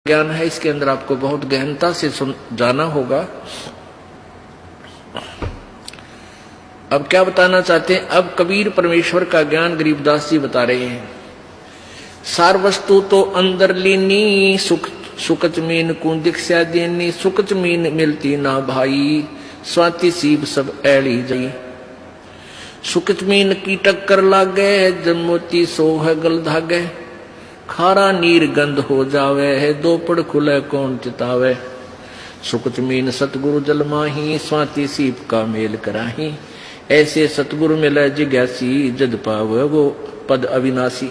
ज्ञान है, इसके अंदर आपको बहुत गहनता से जाना होगा। अब क्या बताना चाहते हैं? अब कबीर परमेश्वर का ज्ञान गरीबदास जी बता रहे हैं। सार वस्तु तो अंदर लीनी, सुकच मीन को दीक्षा देनी, सुकच मीन मिलती ना भाई, स्वाति सीब सब ऐली जाई। सुकच मीन की टक्कर लागे, जब मोती सो है गल धागे, खारा नीर गंध हो जावे है, दो पड़ खुले कौन चितावे। सुकच मीन सतगुरु जल माही, स्वाति सीप का मेल कराही, ऐसे सतगुरु मिले जिज्ञासी, जद पावे वो पद अविनाशी।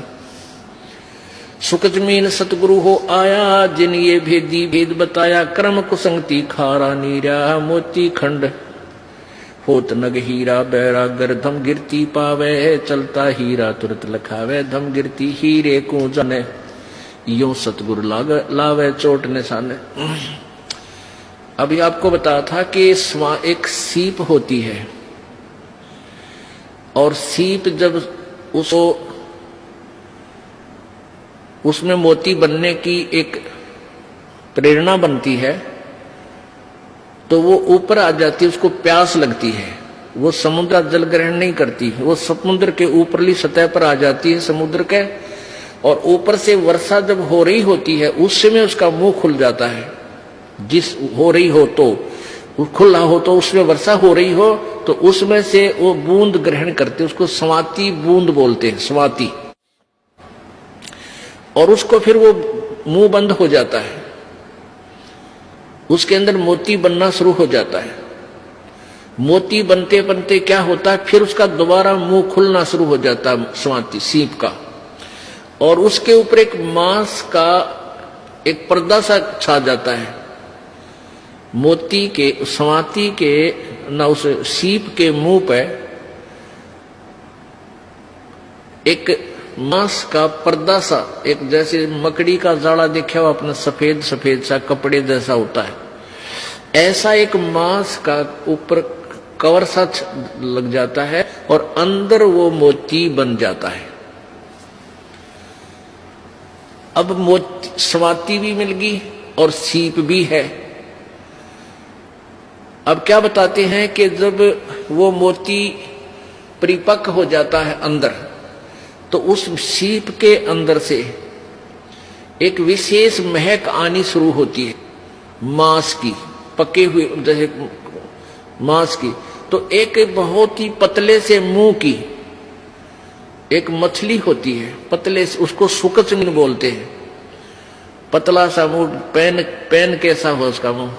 सुकच मीन सतगुरु हो आया, जिन ये भेदी भेद बताया, क्रम कुसंगति खारा नीरा, मोती खंड होत नग हीरा, बैरागर धम गिरती पावे, चलता हीरा तुरंत लखावे, धम गिरती हीरे को जाने, यूं सतगुरु लावे चोट निशाने। अभी आपको बताया था कि एक सीप होती है, और सीप जब उसमें मोती बनने की एक प्रेरणा बनती है, तो वो ऊपर आ जाती है, उसको प्यास लगती है, वो समुद्र जल ग्रहण नहीं करती, वो समुद्र के ऊपरली सतह पर आ जाती है समुद्र के, और ऊपर से वर्षा जब हो रही होती है उस समय उसका मुंह खुल जाता है। जिस हो रही हो तो खुला हो, तो उसमें वर्षा हो रही हो तो उसमें से वो बूंद ग्रहण करते, उसको स्वाति बूंद बोलते हैं, स्वाति। और उसको फिर वो मुंह बंद हो जाता है, उसके अंदर मोती बनना शुरू हो जाता है। मोती बनते बनते क्या होता है, फिर उसका दोबारा मुंह खुलना शुरू हो जाता है स्वाति सीप का, और उसके ऊपर एक मांस का एक पर्दा सा छा जाता है। मोती के स्वाति के ना उस सीप के मुंह पे एक मांस का पर्दा सा, एक जैसे मकड़ी का जाड़ा देखा हो आपने, सफेद सफेद सा कपड़े जैसा होता है, ऐसा एक मांस का ऊपर कवर सा लग जाता है, और अंदर वो मोती बन जाता है। अब मोती स्वाति भी मिल गई और सीप भी है। अब क्या बताते हैं कि जब वो मोती परिपक्व हो जाता है अंदर, तो उस सीप के अंदर से एक विशेष महक आनी शुरू होती है मांस की, पके हुए जैसे मांस की। तो एक बहुत ही पतले से मुंह की एक मछली होती है, पतले से, उसको सुकच मीन बोलते हैं। पतला सा मुंह, पेन कैसा हो उसका मुंह,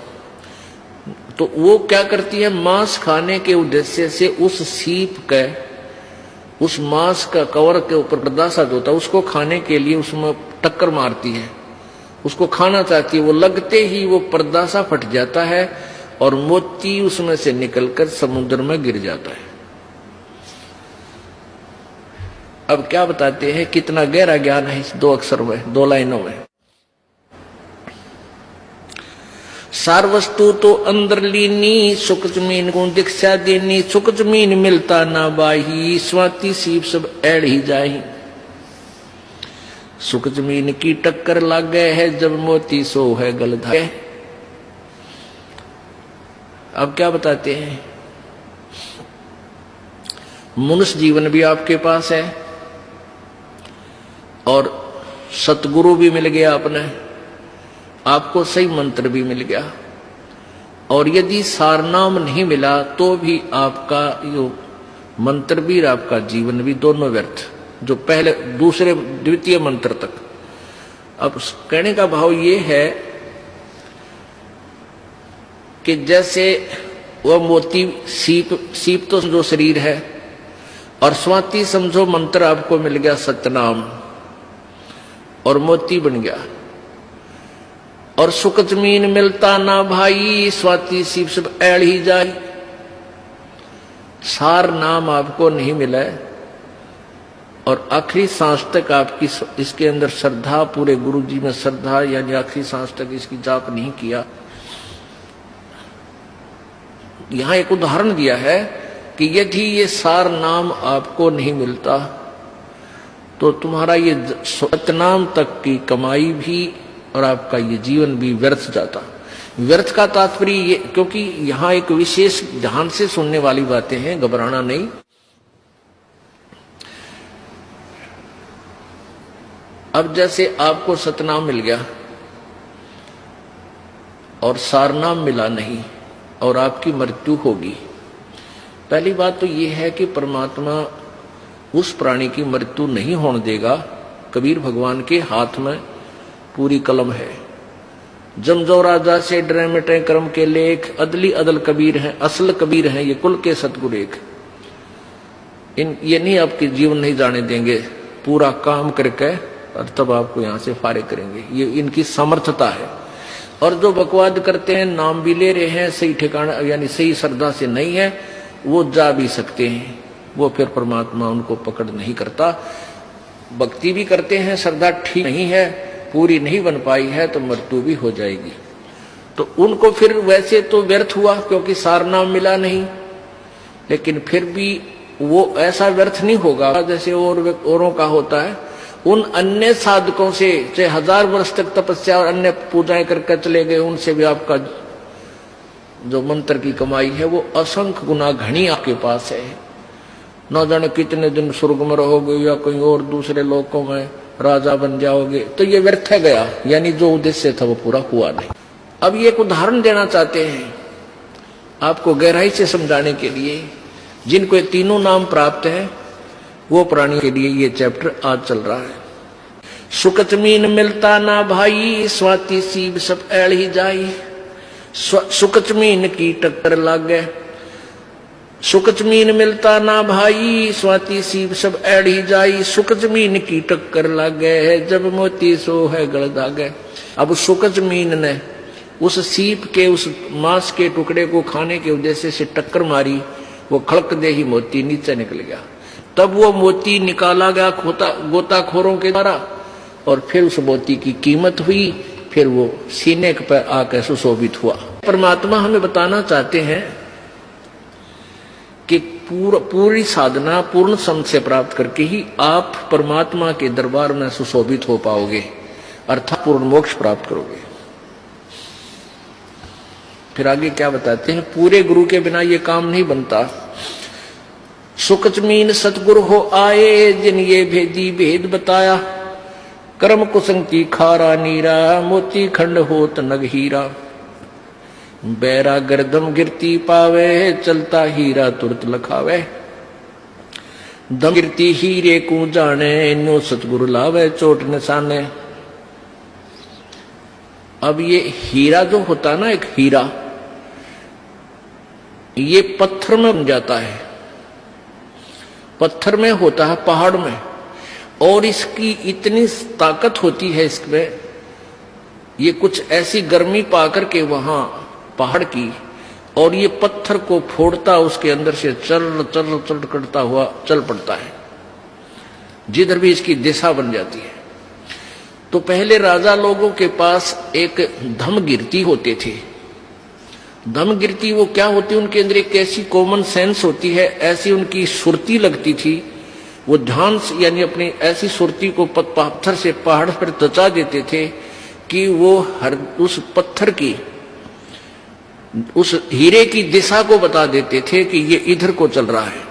तो वो क्या करती है, मांस खाने के उद्देश्य से उस सीप का, उस मांस का कवर के ऊपर पर्दा सा होता है, उसको खाने के लिए उसमें टक्कर मारती है, उसको खाना चाहती है। वो लगते ही वो पर्दा सा फट जाता है और मोती उसमें से निकलकर समुद्र में गिर जाता है। अब क्या बताते हैं, कितना गहरा ज्ञान है इस दो अक्षर में, दो लाइनों में। सार वस्तु तो अंदर लीनी, सुख जमीन को दीक्षा देनी, सुख जमीन मिलता ना बाही, स्वाति सीप सब ऐड़ ही जाही। सुख जमीन की टक्कर लागे है, जब मोती सो है गल धागे। अब क्या बताते हैं, मनुष्य जीवन भी आपके पास है और सतगुरु भी मिल गया आपने, आपको सही मंत्र भी मिल गया, और यदि सारनाम नहीं मिला तो भी आपका यो मंत्र भी और आपका जीवन भी दोनों व्यर्थ, जो पहले दूसरे द्वितीय मंत्र तक। अब कहने का भाव ये है कि जैसे वह मोती सीप तो समझो शरीर है, और स्वाति समझो मंत्र आपको मिल गया सतनाम, और मोती बन गया। और सुख जमीन मिलता ना भाई, स्वाति सीप सब ऐड़ ही जाए। सार नाम आपको नहीं मिला है, और आखिरी सांस तक आपकी इसके अंदर श्रद्धा, पूरे गुरु जी में श्रद्धा, यानी आखिरी सांस तक इसकी जाप नहीं किया। यहां एक उदाहरण दिया है कि यदि ये सार नाम आपको नहीं मिलता तो तुम्हारा ये सतनाम तक की कमाई भी और आपका ये जीवन भी व्यर्थ जाता। व्यर्थ का तात्पर्य ये, क्योंकि यहां एक विशेष ध्यान से सुनने वाली बातें हैं, घबराना नहीं। अब जैसे आपको सतनाम मिल गया और सारनाम मिला नहीं और आपकी मृत्यु होगी। पहली बात तो यह है कि परमात्मा उस प्राणी की मृत्यु नहीं होने देगा। कबीर भगवान के हाथ में पूरी कलम है। जमजो राजा से डरे मिटे कर्म के लेख, अदली अदल कबीर हैं, असल कबीर हैं, ये कुल के सतगुरु एक। ये नहीं आपके जीवन नहीं जाने देंगे, पूरा काम करके और तब आपको यहां से फारिग करेंगे। ये इनकी समर्थता है। और जो बकवाद करते हैं, नाम भी ले रहे हैं, सही ठिकाना यानी सही श्रद्धा से नहीं है, वो जा भी सकते हैं। वो फिर परमात्मा उनको पकड़ नहीं करता। भक्ति भी करते हैं, श्रद्धा ठीक नहीं है, पूरी नहीं बन पाई है, तो मृत्यु भी हो जाएगी। तो उनको फिर वैसे तो व्यर्थ हुआ क्योंकि सारनाम मिला नहीं, लेकिन फिर भी वो ऐसा व्यर्थ नहीं होगा जैसे औरों का होता है। उन अन्य साधकों से चाहे 1000 वर्ष तक तपस्या और अन्य पूजाएं करके चले गए, उनसे भी आपका जो मंत्र की कमाई है वो असंख्य गुना घनी आपके पास है। न जाने कितने दिन स्वर्ग में रहोगे या कहीं और दूसरे लोकों में राजा बन जाओगे, तो ये व्यर्थ है गया, यानी जो उद्देश्य था वो पूरा हुआ नहीं। अब ये एक उदाहरण देना चाहते हैं आपको गहराई से समझाने के लिए। जिनको ये तीनों नाम प्राप्त है वो प्राणी के लिए ये चैप्टर आज चल रहा है। सुकच मीन मिलता ना भाई, स्वाति सीब सब ऐड़ ही जाई। सुकच मीन की टक्कर लाग गए। सुकच मीन मिलता ना भाई, स्वाति सीब सब ऐड़ ही जाई। सुकच मीन की टक्कर लाग गए, जब मोती सो है गल दागे। अब सुकच मीन ने उस सीप के उस मांस के टुकड़े को खाने के उद्देश्य से टक्कर मारी, वो खड़क दे ही मोती नीचे निकल गया। तब वो मोती निकाला गया गोताखोरों के द्वारा और फिर उस मोती की कीमत हुई, फिर वो सीने पर आकर सुशोभित हुआ। परमात्मा हमें बताना चाहते हैं कि पूरी साधना पूर्ण सम से प्राप्त करके ही आप परमात्मा के दरबार में सुशोभित हो पाओगे, अर्थात पूर्ण मोक्ष प्राप्त करोगे। फिर आगे क्या बताते हैं, पूरे गुरु के बिना ये काम नहीं बनता। सुकच मीन सतगुरु हो आए, जिन ये भेदी भेद बताया। कर्म कुसंग खारा नीरा, मोती खंड होत नग हीरा। बैरा गर्दम गिरती पावे, चलता हीरा तुरत लखावे। दम गिरती हीरे को जाने, न्यो सतगुरु लावे चोट निशाने। अब ये हीरा जो होता है ना, एक हीरा, ये पत्थर में बन जाता है, पत्थर में होता है, पहाड़ में। और इसकी इतनी ताकत होती है इसमें, ये कुछ ऐसी गर्मी पाकर के वहां पहाड़ की, और ये पत्थर को फोड़ता उसके अंदर से चल चल चल करता हुआ चल पड़ता है, जिधर भी इसकी दिशा बन जाती है। तो पहले राजा लोगों के पास एक धम गिरती होते थे। धम गिरती वो क्या होती, उनके अंदर एक ऐसी कॉमन सेंस होती है, ऐसी उनकी सुरती लगती थी। वो ध्यान से यानी अपनी ऐसी सुरती को पत्थर से पहाड़ पर दचा देते थे कि वो हर उस पत्थर की, उस हीरे की दिशा को बता देते थे कि ये इधर को चल रहा है।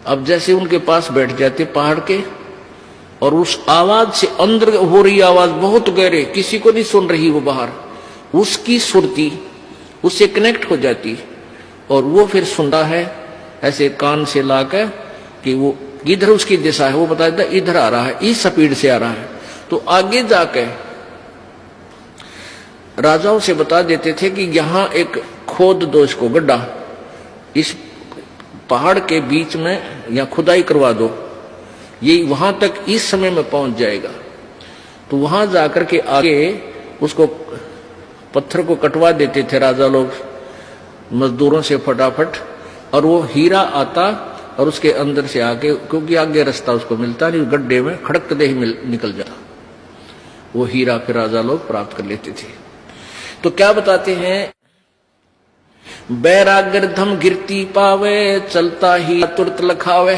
अब जैसे उनके पास बैठ जाते पहाड़ के, और उस आवाज से अंदर हो रही आवाज बहुत गहरे, किसी को नहीं सुन रही वो बाहर, उसकी सुरती उससे कनेक्ट हो जाती, और वो फिर सुनता है ऐसे कान से लाकर कि वो इधर उसकी दिशा है, वो बता देता इधर आ रहा है, इस स्पीड से आ रहा है। तो आगे जाकर राजाओं से बता देते थे कि यहां एक खोद दो, इसको गड्ढा इस पहाड़ के बीच में, या खुदाई करवा दो, ये वहां तक इस समय में पहुंच जाएगा। तो वहां जाकर के आगे उसको पत्थर को कटवा देते थे राजा लोग मजदूरों से फटाफट, और वो हीरा आता और उसके अंदर से आके, क्योंकि आगे रास्ता उसको मिलता नहीं, गड्ढे में खड़क दे ही निकल जाता, वो हीरा फिर राजा लोग प्राप्त कर लेते थे। तो क्या बताते हैं, बैरागर धम गिरती पावे, चलता ही तुरत लखावे।